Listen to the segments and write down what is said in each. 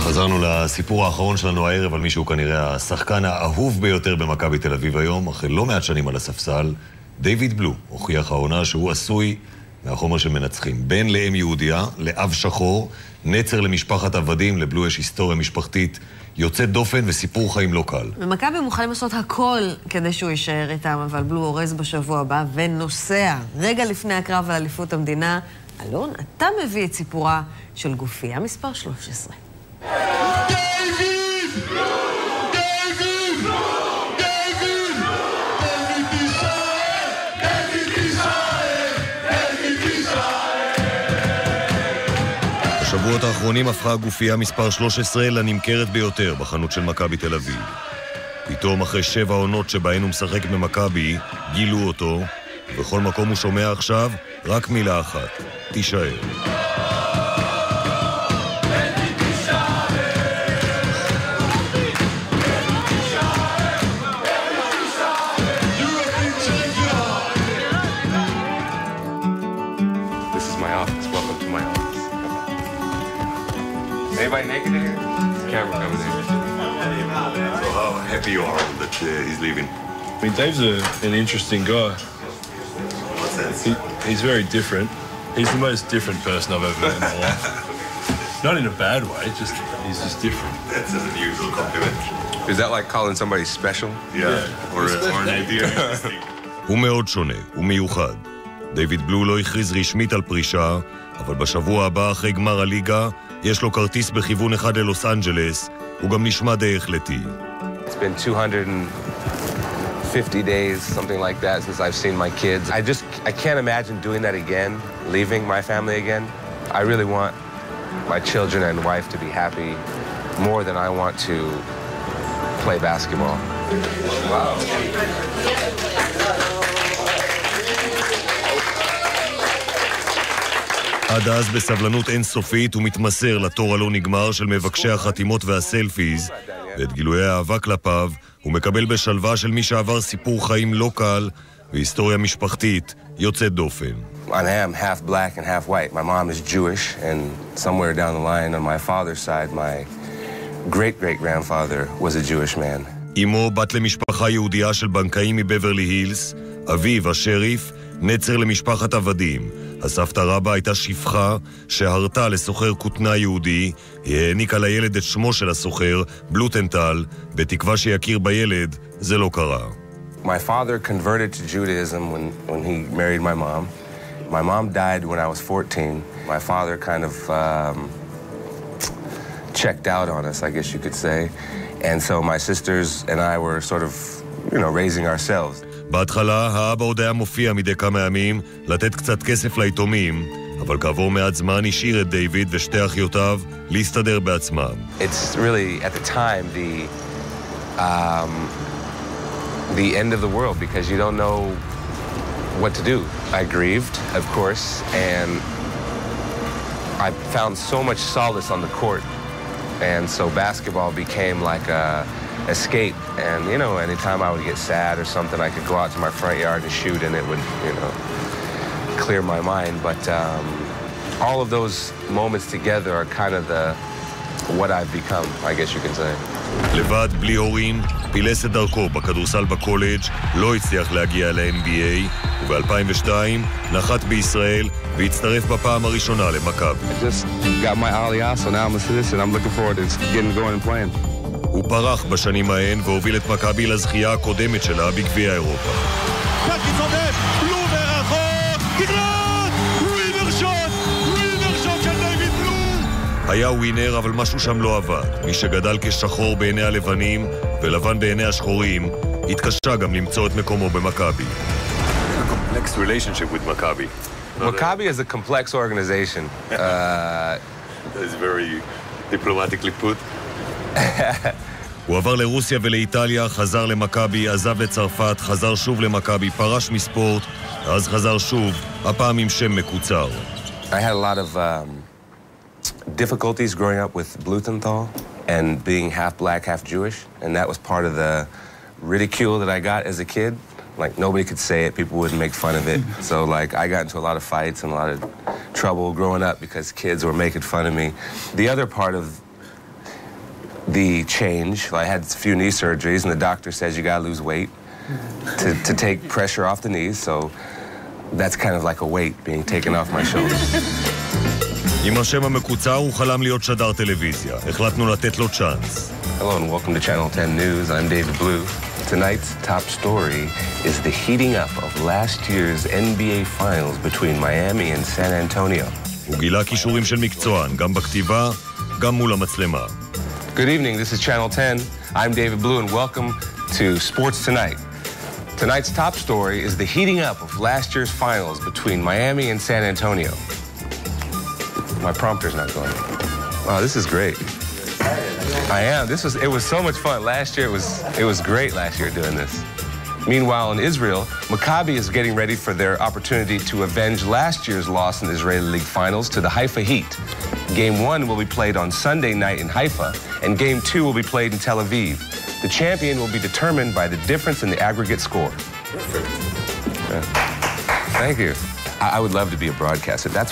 חזרנו לסיפור האחרון שלנו הערב על מישהו כנראה השחקן האהוב ביותר במכבי תל אביב היום, אחרי לא מעט שנים על הספסל. דיויד בלו הוכיח העונה שהוא עשוי מהחומר של מנצחים. בן לאם יהודיה, לאב שחור, נצר למשפחת עבדים, לבלו יש היסטוריה משפחתית יוצאת דופן וסיפור חיים לא קל. במכבי מוכנים לעשות הכל כדי שהוא יישאר איתם, אבל בלו אורז בשבוע הבא ונוסע רגע לפני הקרב על אליפות המדינה. אלון, אתה מביא את סיפורה של גופייה מספר 13. בשבועות האחרונים הפכה הגופייה מספר 13 לנמכרת ביותר בחנות של מכבי תל אביב. פתאום אחרי 7 עונות שבהן הוא משחק במכבי, גילו אותו, ובכל מקום הוא שומע עכשיו רק מילה אחת, תישאר. Anybody naked in here? Camera coming in. So how happy you are that he's leaving? I mean, Dave's an interesting guy. What's that? He's very different. He's the most different person I've ever met in my life. Not in a bad way, just he's just different. That's an unusual compliment. Is that like calling somebody special? Yeah. Or an idea. הוא מאוד שונה, הוא מיוחד. דיויד בלו לא הכריז רשמית על פרישה, אבל בשבוע הבא אחרי גמר הליגה יש לו כרטיס בכיוון אחד ללוס אנג'לס, הוא גם נשמע די החלטי. It's been 250 days, something like that, since I've seen my kids. I can't imagine doing that again, leaving my family again. I really want my children and wife to be happy more than I want to play basketball. Wow. עד אז בסבלנות אינסופית הוא מתמסר לתור הלא נגמר של מבקשי החתימות והסלפיז, ואת גילויי האהבה כלפיו הוא מקבל בשלווה של מי שעבר סיפור חיים לא קל והיסטוריה משפחתית יוצאת דופן. I am half black and half white. My mom is Jewish, and somewhere down the line on my father's side, my great-great-grandfather was a Jewish man. אמו בת למשפחה יהודיה של בנקאים מבברלי הילס, אביו השריף, נצר למשפחת עבדים. הסבתא רבא הייתה שפחה שהרתה לסוחר כותנה יהודי, היא העניקה לילד את שמו של הסוחר, בלוטנטל, בתקווה שיכיר בילד, זה לא קרה. My father converted to Judaism when he married my mom. My mom died when I was 14. My father kind of checked out on us, I guess you could say. And so my sisters and I were sort of, raising ourselves. בהתחלה האבא עוד היה מופיע מדי כמה ימים לתת קצת כסף ליתומים, אבל כעבור מעט זמן השאיר את דיויד ושתי אחיותיו להסתדר בעצמם. It's really at the time the end of the world because you don't know what to do. I grieved, of course, and I found so much solace on the court. And so basketball became like a escape. And, anytime I would get sad or something, I could go out to my front yard and shoot, and it would, clear my mind. But all of those moments together are kind of what I've become, I guess you can say. לבד, בלי הורים, פילס את דרכו בכדורסל בקולג', לא הצליח להגיע ל-NBA, וב-2002 נחת בישראל והצטרף בפעם הראשונה למכבי. I just got my aliyah, so now I'm a citizen. I'm looking forward to getting going and playing. הוא פרח בשנים ההן והוביל את מכבי לזכייה הקודמת שלה בגביע אירופה. פאקי צודק, בלו מרחוק, תגלת! ווינר שוט של דיויד בלו! היה ווינר, אבל משהו שם לא עבד. מי שגדל כשחור בעיני הלבנים ולבן בעיני השחורים, התקשה גם למצוא את מקומו במכבי. A complex relationship with Maccabi. Maccabi is a complex organization. It's very diplomatically put. הוא עבר לרוסיה ולאיטליה, חזר למכבי, עזב לצרפת, חזר שוב למכבי, פרש מספורט, אז חזר שוב, הפעם עם שם מקוצר. I had a lot of difficulties growing up with Blumenthal and being half black, half Jewish, and that was part of the ridicule that I got as a kid. Like, nobody could say it, people wouldn't make fun of it. So, I got into a lot of fights and a lot of trouble growing up because kids were making fun of me. The other part of the change. I had a few knee surgeries, and the doctor says you gotta lose weight to take pressure off the knees, so that's kind of like a weight being taken off my shoulders. עם השם המקוצר הוא חלם להיות שדר טלוויזיה. החלטנו לתת לו צ'אנס. Hello and welcome to Channel 10 News. I'm David Blue. Tonight's top story is the heating up of last year's NBA Finals between Miami and San Antonio. הוא גילה כישורים של מקצוען, גם בכתיבה, גם מול המצלמה. Good evening, this is Channel 10. I'm David Blue and welcome to Sports Tonight. Tonight's top story is the heating up of last year's finals between Miami and San Antonio. My prompter's not going. Wow, this is great. I am. It was so much fun. Last year it was great last year doing this. Meanwhile, in Israel, Maccabi is getting ready for their opportunity to avenge last year's loss in the Israeli League Finals to the Haifa Heat. Game 1 will be played on Sunday night in Haifa, and Game 2 will be played in Tel Aviv. The champion will be determined by the difference in the aggregate score. Perfect. Yeah. Thank you. I would love to be a broadcaster. That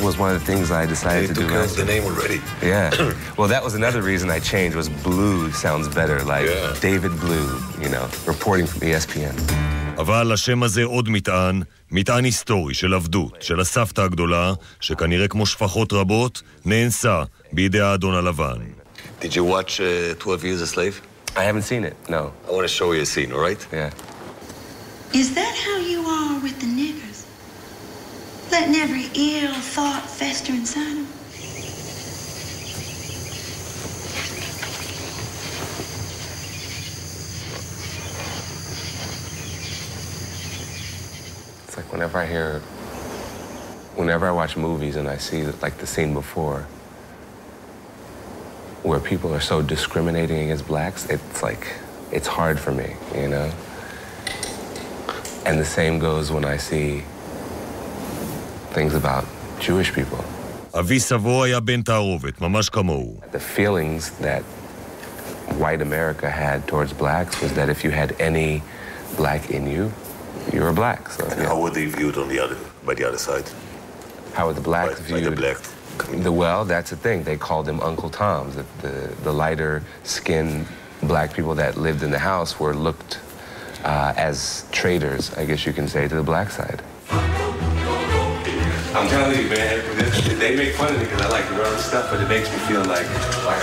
was one of the things I decided to do. The name already. Yeah. Well, that was another reason I changed, was Blue sounds better, like David Blue, reporting from ESPN. אבל השם הזה עוד מטען היסטורי של עבדות, של הסבתא הגדולה, שכנראה כמו שפחות רבות, נאנסה בידי האדון הלבן. Did you watch 12 Years a Slave? I haven't seen it, no. I want to show you a scene, all right? Yeah. Is that how you are with the niggers? Letting every ill thought fester inside them? It's like whenever I watch movies and I see like the scene before where people are so discriminating against blacks, it's hard for me, And the same goes when I see things about Jewish people. אבי סבו היה בן תערובת, ממש כמוהו. The feelings that white America had towards blacks was that if you had any black in you, you were black. So, and how were they viewed by the other side? How were the blacks viewed? By the black community? Well, that's the thing. They called them Uncle Toms. The lighter-skinned black people that lived in the house were looked as traitors, I guess you can say, to the black side. I'm telling you, man, they make fun of me because I like to run stuff, but it makes me feel like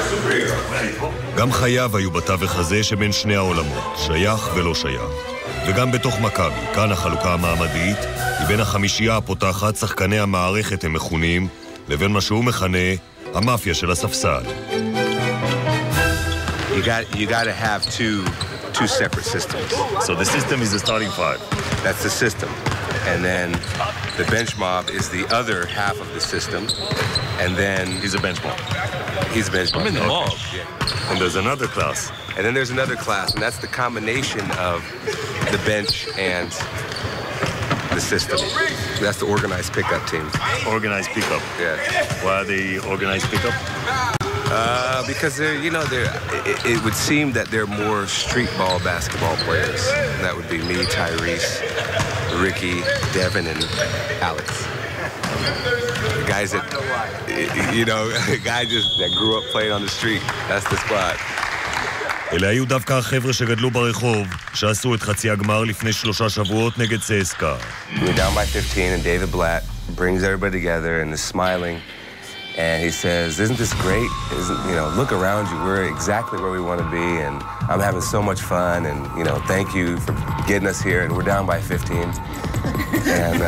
a superhero. גם חייו היו בתווך הזה שבין שני העולמות, שייך ולא שייך. וגם בתוך מכבי, כאן החלוקה המעמדית, היא בין החמישייה הפותחת, שחקני המערכת הם מכונים, לבין מה שהוא מכנה, המאפיה של הספסל. You got to have two separate systems. So the system is the starting five. That's the system. And then the bench mob is the other half of the system. And then he's a bench mob. He's a bench mob. I'm in the mob. Yeah. And there's another class. And then there's another class, and that's the combination of the bench and the system. That's the organized pickup team. Organized pickup. Yeah. Why are they organized pickup? Because it would seem that they're more street ball basketball players. And that would be me, Tyrese, Ricky, Devin, and Alex. The guys that, that grew up playing on the street. That's the squad. אלה היו דווקא החבר'ה שגדלו ברחוב, שעשו את חצי הגמר לפני 3 שבועות נגד CSKA. We're down by 15 and David Blatt brings everybody together and is smiling. And he says, isn't this great? Look around you. We're exactly where we want to be, and I'm having so much fun, and, thank you for getting us here, and we're down by 15. And,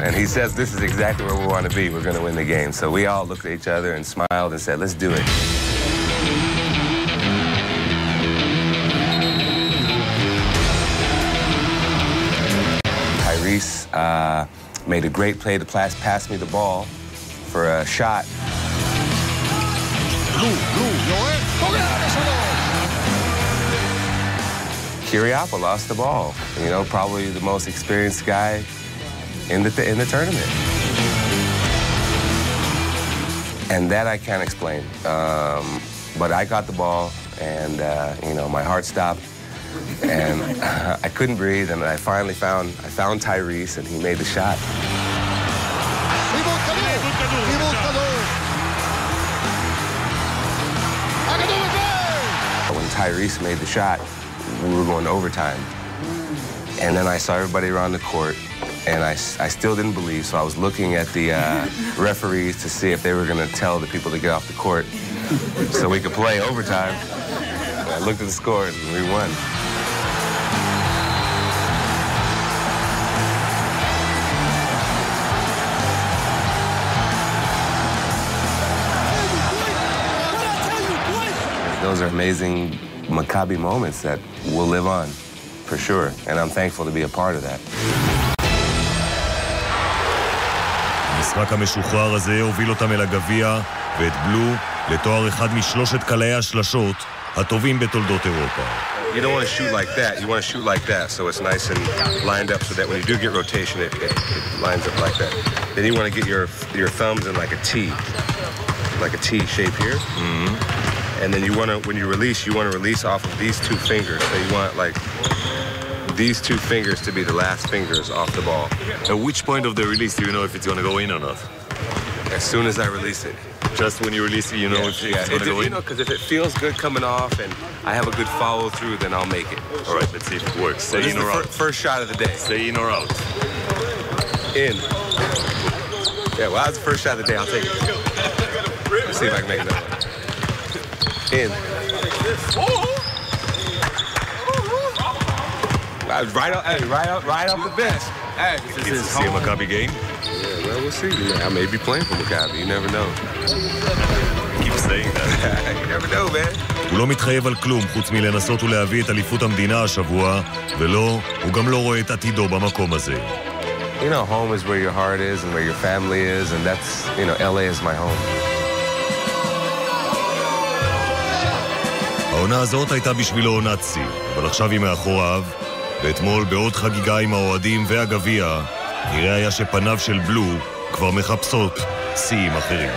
and he says, this is exactly where we want to be. We're going to win the game. So we all looked at each other and smiled and said, let's do it. Tyrese made a great play to pass me the ball for a shot. Kiriapa lost the ball. Probably the most experienced guy in the tournament. And that I can't explain. But I got the ball, and my heart stopped, and I couldn't breathe. And I finally found Tyrese, and he made the shot. Tyrese made the shot, we were going to overtime. And then I saw everybody around the court, and I still didn't believe, so I was looking at the referees to see if they were going to tell the people to get off the court so we could play overtime. And I looked at the score, and we won. Those are amazing Maccabi moments that will live on, for sure. And I'm thankful to be a part of that. המשחק המשוחרר הזה הוביל אותם אל הגביע ואת בלו לתואר אחד משלושת קלעי השלשות הטובים בתולדות אירופה. You don't want to shoot like that. You want to shoot like that, so it's nice and lined up so that when you do get rotation, it lines up like that. Then you want to get your thumbs in like a T shape here. Mm-hmm. And then you want to, when you want to release off of these two fingers. So you want like these two fingers to be the last fingers off the ball. At which point of the release do you know if it's going to go in or not? As soon as I release it. Just when you release it, you know if it's going to go in? You know, because if it feels good coming off and I have a good follow through, then I'll make it. All right, let's see if it works. Say in or out. First shot of the day. Say in or out. In. Yeah, well, that's the first shot of the day. I'll take it. Let's see if I can make it up. In. Right off the bench. Hey, this is see a Maccabi game? Yeah, well, we'll see. I may be playing for Maccabi. You never know. Keep saying that. You never know, man. הוא לא מתחייב על כלום חוץ מלנסות ולהביא את אליפות המדינה השבוע, ולא, הוא גם לא רואה את עתידו במקום הזה. You know, home is where your heart is and where your family is, and that's, you know, LA is my home. העונה הזאת הייתה בשבילו עונת שיא, אבל עכשיו היא מאחוריו, ואתמול בעוד חגיגה עם האוהדים והגביע, נראה היה שפניו של בלו כבר מחפשות שיאים אחרים.